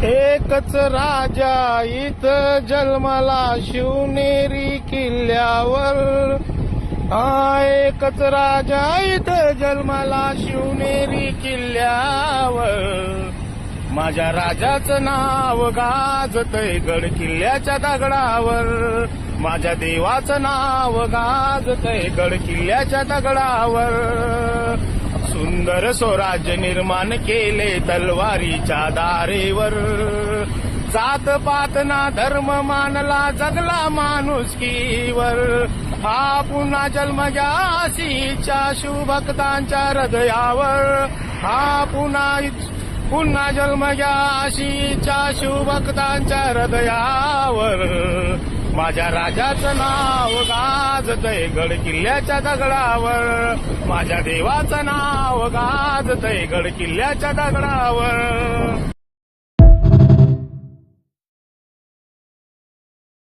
एकच राजा इथं जन्माला शिवनेरी किल्ल्यावर. एकच राजा इथं जन्माला शिवनेरी किल्ल्यावर. माझ्या राजाचं नाव गाजतय गड किल्ल्याच्या दगडावर. माझ्या देवाचं नाव गाजतय गड किल्ल्याच्या दगडावर. सुंदर स्वराज्य निर्माण केले तलवारीच्या दारेवर. जात पात ना धर्म मानला जगला माणुसकीवर. हा पुन्हा जन्म घ्या अशीच्या शिवभक्तांच्या हृदयावर. हा पुन्हा जन्म घ्या अशीच्या शिवभक्तांच्या हृदयावर. माझ्या राजाचं नाव गाजतय गड किल्ल्याच्या दगडावर. माझ्या देवाचं नाव गाजतय गड किल्ल्याच्या दगडावर.